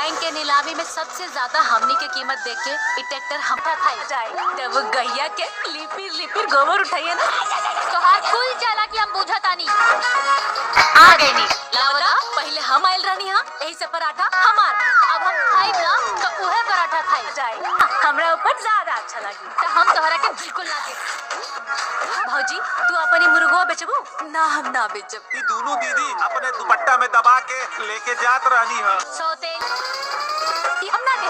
Bank के नीलामी में सबसे ज्यादा हमनी के कीमत देख के ट्रैक्टर हमका खाई जाए। जब गैया के लिपिर लिपिर गोबर उठाइए ना तो हाथ खुल जाला कि हम बुझतानी आ गई नी। लावदा पहले हम आइल रहनी हां यही से पराठा हमार, अब हम खाई ना तो उहे पराठा खाई जाए। हमरा ऊपर ज्यादा अच्छा लगी तो हम तोहरा के बिल्कुल ना दे। भौजी तू अपनी मुर्गवा बेचबू? ना हम ना बेचब। ई दोनों दीदी अपने दुपट्टा में दबा के लेके जात रहनी है। सौतेल हम ना दे।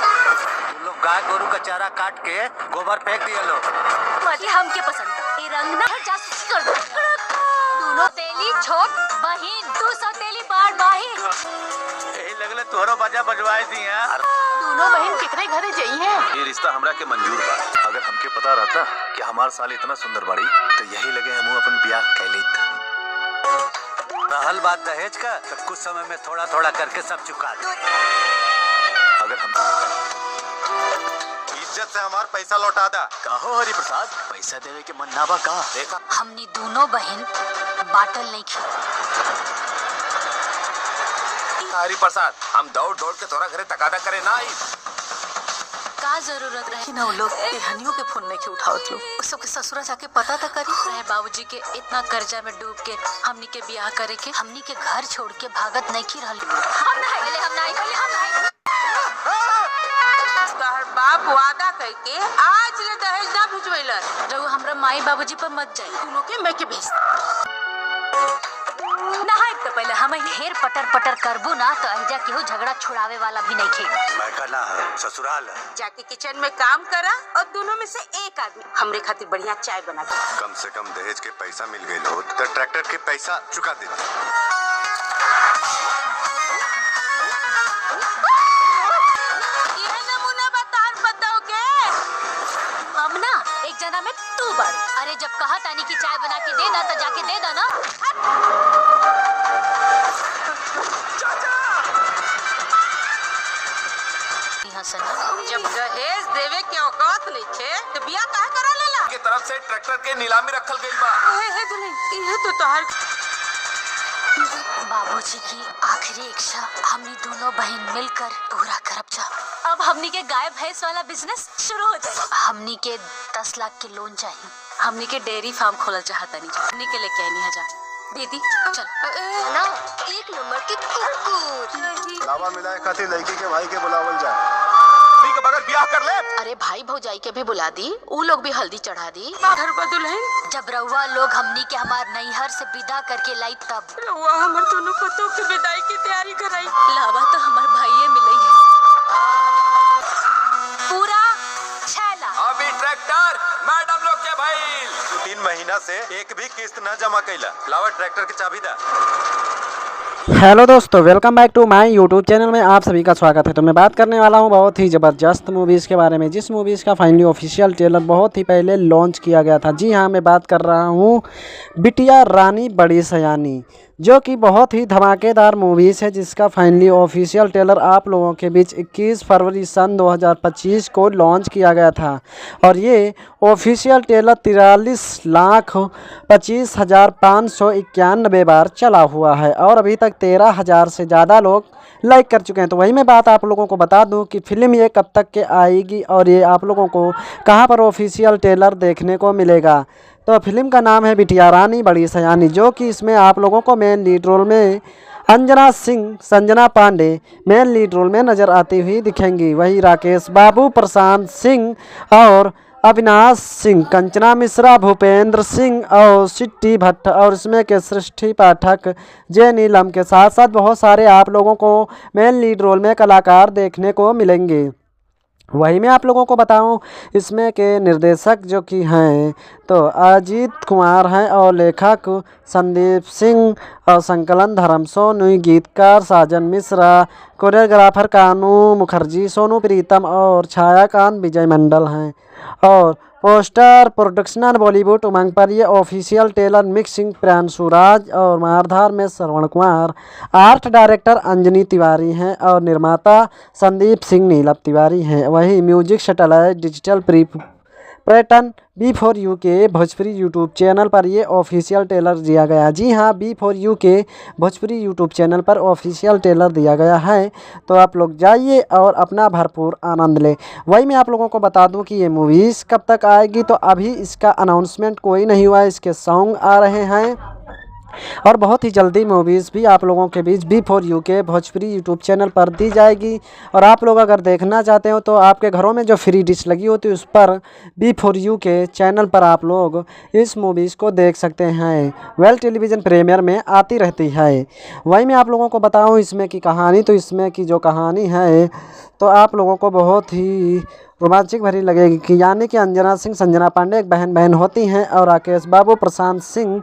तुम लोग गाय गोरू का चारा काट के गोबर फेंक दिए लो। मतलब हमके पसंद है। ये रंग ना जासूसी कर दो। दोनों तेली छोट बहिन, तू सौतेली बार बाहिन। यही लगले तोहरो बाजा बजवाए दी हैं। दोनों बहन कितने घरे जाई हैं? ये रिश्ता हमरा के मंजूर बा। अगर हमके पता रहता कि हमार साल इतना सुंदर बाड़ी तो यही लगे हम अपन ब्याह कैलित। रहल बात दहेज का तो कुछ समय में थोड़ा थोड़ा करके सब चुका दो। अगर हम इज्जत से हमार पैसा लौटा दा। कहो हरि प्रसाद पैसा देवे के मन ना बा का? देखा हमनी दोनों बहन बाटल नहीं खी। हरि प्रसाद हम दौड़ दौड़ के तोरा घरे तकादा करे ना आई। का जरूरत रहे ना वो लोग हनियों के फोन नहीं के उठावत लोग। उस सबके ससुरा जाके पता तो करी रहे बाबूजी के इतना कर्जा में डूब के हमनी के ब्याह करे के, हमनी के घर छोड़ के भागत नहीं खी रहल। हम नहीं तोहर बाप वादा करके आज ले दहेज ना भिजवेलन। रघु हमरा माई बाबूजी पर मत जाए। दोनों के मैं के भेज नहाए तो पहले हम ढेर पटर पटर करबू ना तो अहिजा केहू झगड़ा छुड़ावे वाला भी नहीं खे। मैं कहना है ससुराल है। जाके किचन में काम करा और दोनों में से एक आदमी हमरे खातिर बढ़िया चाय बना दे। कम से कम दहेज के पैसा मिल गई हो तो ट्रैक्टर के पैसा चुका दे। यह नमूना बतार बताओगे? हम ना एक जना में तू बढ़। अरे जब कहा तानी की चाय बना के दे ना तो जाके दे दो ना। जब दहेज देवे के औकात नहीं थे तो बिया काहे करा लेला? के तरफ से ट्रैक्टर के नीलामी रखल गई बा। हे दुल्हन ये तो तोहर बाबूजी की आखिरी इच्छा हमनी दोनों बहन मिलकर पूरा करब जा। अब हमनी के गाय भैंस वाला बिजनेस शुरू हो जाए। हमनी के 10 लाख के लोन चाहिए। हमनी के डेयरी फार्म खोलल चाहता नहीं। हमनी के लेके आनी है जा दीदी चल ना एक नंबर के कुकुर। लावा मिलाए खातिर लड़की के भाई के बुलावल जाए। ठीक है बगैर ब्याह कर ले। अरे भाई भौजाई के भी बुला दी, ऊ लोग भी हल्दी चढ़ा दी। घर पर दुल्हन जब रउआ लोग हमनी के हमार नैहर से विदा करके लाई तब रउआ हमर दोनों पतों की विदाई की तैयारी कराई। लावा तो हमार भाईये मिले है। पूरा 6 लाख। अभी ट्रैक्टर मैडम लोग के भाई 3 महीना से एक भी किस्त न जमा कैला। लावा ट्रैक्टर की चाबी दा। हेलो दोस्तों, welcome back to my YouTube channel में आप सभी का स्वागत है। तो मैं बात करने वाला हूं बहुत ही ज़बरदस्त मूवीज़ के बारे में, जिस मूवीज़ का फाइनली ऑफिशियल ट्रेलर बहुत ही पहले लॉन्च किया गया था। जी हां, मैं बात कर रहा हूं बिटिया रानी बड़ी सयानी, जो कि बहुत ही धमाकेदार मूवीज़ है, जिसका फाइनली ऑफिशियल ट्रेलर आप लोगों के बीच 21 फरवरी सन 2025 को लॉन्च किया गया था। और ये ऑफिशियल ट्रेलर 43,25,591 बार चला हुआ है और अभी तक 13,000 से ज़्यादा लोग लाइक कर चुके हैं। तो वही मैं बात आप लोगों को बता दूं कि फ़िल्म ये कब तक के आएगी और ये आप लोगों को कहां पर ऑफिशियल ट्रेलर देखने को मिलेगा। तो फिल्म का नाम है बिटिया रानी बड़ी सयानी, जो कि इसमें आप लोगों को मेन लीड रोल में Anjana Singh, Sanjana Pandey main lead role में नज़र आती हुई दिखेंगी। वही राकेश बाबू, प्रशांत सिंह और अविनाश सिंह, कंचना मिश्रा, भूपेंद्र सिंह और सिट्टी भट्ट और इसमें के सृष्टि पाठक, जय नीलम के साथ साथ बहुत सारे आप लोगों को मेन लीड रोल में कलाकार देखने को मिलेंगे। वही मैं आप लोगों को बताऊं, इसमें के निर्देशक जो कि हैं तो अजीत कुमार हैं और लेखक संदीप सिंह और संकलन धर्म सोनू, गीतकार साजन मिश्रा, कोरियोग्राफर कानू मुखर्जी, सोनू प्रीतम और छायाकांत विजय मंडल हैं। और पोस्टर प्रोडक्शन बॉलीवुड उमंग पर ये ऑफिशियल ट्रेलर मिक्सिंग प्रियांशु राज और मारधार में श्रवण कुमार, आर्ट डायरेक्टर अंजनी तिवारी हैं और निर्माता संदीप सिंह नीलम तिवारी हैं। वही म्यूजिक सैटेलाइट डिजिटल पर्यटन B4U के भोजपुरी यूट्यूब चैनल पर ये ऑफिशियल ट्रेलर दिया गया। जी हाँ, B4U के भोजपुरी यूट्यूब चैनल पर ऑफिशियल ट्रेलर दिया गया है, तो आप लोग जाइए और अपना भरपूर आनंद लें। वही मैं आप लोगों को बता दूं कि ये मूवीज़ कब तक आएगी, तो अभी इसका अनाउंसमेंट कोई नहीं हुआ है। इसके सॉन्ग आ रहे हैं और बहुत ही जल्दी मूवीज़ भी आप लोगों के बीच B4U के भोजपुरी यूट्यूब चैनल पर दी जाएगी। और आप लोग अगर देखना चाहते हो तो आपके घरों में जो फ्री डिश लगी होती है उस पर B4U के चैनल पर आप लोग इस मूवीज़ को देख सकते हैं। वेल टेलीविज़न प्रीमियर में आती रहती है। वही मैं आप लोगों को बताऊं इसमें की कहानी, तो इसमें की जो कहानी है तो आप लोगों को बहुत ही रोमांचक भरी लगेगी कि यानी कि अंजना सिंह संजना पांडे एक बहन होती हैं और राकेश बाबू प्रशांत सिंह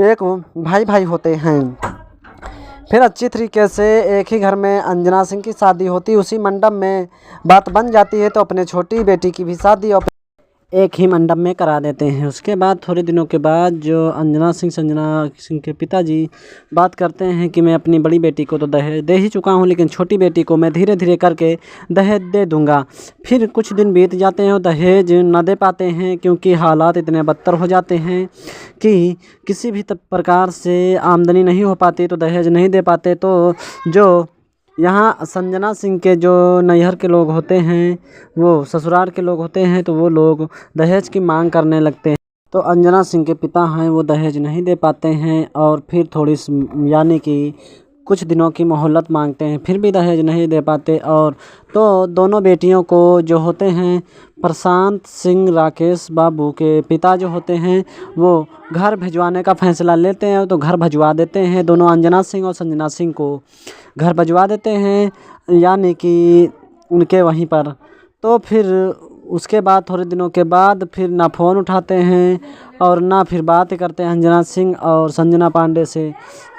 एक भाई होते हैं। फिर अच्छी तरीके से एक ही घर में अंजना सिंह की शादी होती, उसी मंडप में बात बन जाती है तो अपने छोटी बेटी की भी शादी एक ही मंडप में करा देते हैं। उसके बाद थोड़े दिनों के बाद जो अंजना सिंह संजना सिंह के पिताजी बात करते हैं कि मैं अपनी बड़ी बेटी को तो दहेज दे ही चुका हूं, लेकिन छोटी बेटी को मैं धीरे धीरे करके दहेज दे दूंगा। फिर कुछ दिन बीत जाते हैं और दहेज न दे पाते हैं क्योंकि हालात इतने बदतर हो जाते हैं कि किसी भी प्रकार से आमदनी नहीं हो पाती, तो दहेज नहीं दे पाते। तो जो यहाँ संजना सिंह के जो नैहर के लोग होते हैं, वो ससुराल के लोग होते हैं, तो वो लोग दहेज की मांग करने लगते हैं। तो अंजना सिंह के पिता हैं वो दहेज नहीं दे पाते हैं और फिर थोड़ी यानी कि कुछ दिनों की मोहलत मांगते हैं, फिर भी दहेज नहीं दे पाते। और तो दोनों बेटियों को जो होते हैं प्रशांत सिंह राकेश बाबू के पिता जो होते हैं वो घर भिजवाने का फैसला लेते हैं, तो घर भिजवा देते हैं। दोनों अंजना सिंह और संजना सिंह को घर भिजवा देते हैं यानी कि उनके वहीं पर। तो फिर उसके बाद थोड़े दिनों के बाद फिर ना फ़ोन उठाते हैं और ना फिर बात करते हैं अंजना सिंह और संजना पांडे से।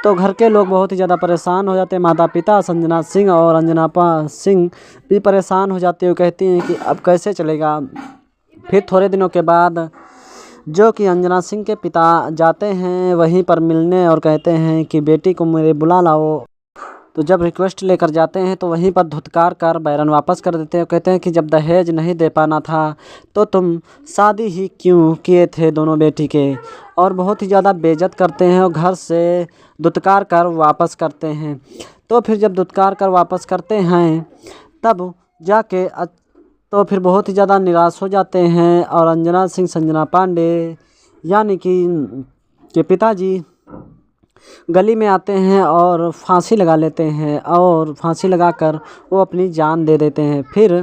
तो घर के लोग बहुत ही ज़्यादा परेशान हो जाते हैं, माता पिता संजना सिंह और अंजना सिंह भी परेशान हो जाते हैं। कहती हैं कि अब कैसे चलेगा। फिर थोड़े दिनों के बाद जो कि अंजना सिंह के पिता जाते हैं वहीं पर मिलने और कहते हैं कि बेटी को मेरे बुला लाओ। तो जब रिक्वेस्ट लेकर जाते हैं तो वहीं पर धुतकार कर बैरन वापस कर देते हैं। कहते हैं कि जब दहेज नहीं दे पाना था तो तुम शादी ही क्यों किए थे दोनों बेटी के, और बहुत ही ज़्यादा बेइज्जत करते हैं और घर से धुतकार कर वापस करते हैं। तो फिर जब धुतकार कर वापस करते हैं तब जाके तो फिर बहुत ही ज़्यादा निराश हो जाते हैं और अंजना सिंह संजना पांडे यानी कि पिताजी गली में आते हैं और फांसी लगा लेते हैं और फांसी लगाकर वो अपनी जान दे देते हैं। फिर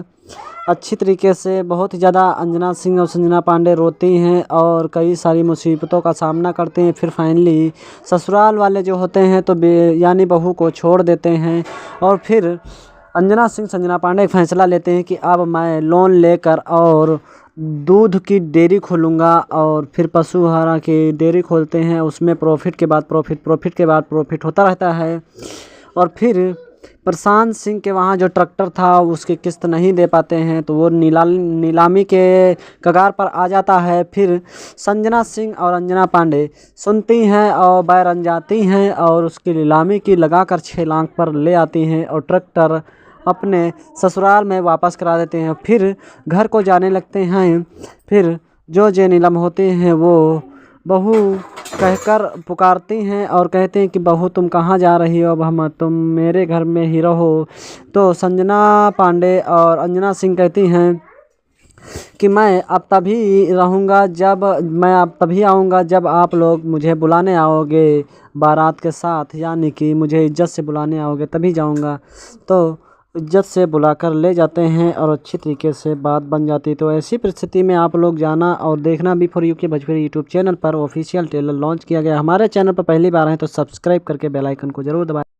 अच्छी तरीके से बहुत ही ज़्यादा अंजना सिंह और संजना पांडे रोती हैं और कई सारी मुसीबतों का सामना करते हैं। फिर फाइनली ससुराल वाले जो होते हैं तो यानी बहू को छोड़ देते हैं और फिर अंजना सिंह संजना पांडे एक फ़ैसला लेते हैं कि अब मैं लोन लेकर और दूध की डेयरी खोलूँगा। और फिर पशु आहार की डेयरी खोलते हैं, उसमें प्रॉफिट के बाद प्रॉफिट होता रहता है। और फिर प्रशांत सिंह के वहाँ जो ट्रैक्टर था उसकी किस्त नहीं दे पाते हैं तो वो नीलामी के कगार पर आ जाता है। फिर संजना सिंह और अंजना पांडे सुनती हैं और बैरन जाती हैं और उसकी नीलामी की लगाकर 6 लाख पर ले आती हैं और ट्रैक्टर अपने ससुराल में वापस करा देते हैं। फिर घर को जाने लगते हैं। फिर जो नीलम होते हैं वो बहू कहकर पुकारती हैं और कहते हैं कि बहू तुम कहाँ जा रही हो, अब तुम मेरे घर में ही रहो। तो संजना पांडे और अंजना सिंह कहती हैं कि मैं अब तभी आऊँगा जब आप लोग मुझे बुलाने आओगे बारात के साथ, यानी कि मुझे इज्जत से बुलाने आओगे तभी जाऊँगा। तो इज्जत से बुलाकर ले जाते हैं और अच्छी तरीके से बात बन जाती है। तो ऐसी परिस्थिति में आप लोग जाना और देखना B4U के भोजपुरी यूट्यूब चैनल पर ऑफिशियल ट्रेलर लॉन्च किया गया। हमारे चैनल पर पहली बार हैं तो सब्सक्राइब करके बेल आइकन को ज़रूर दबाएं।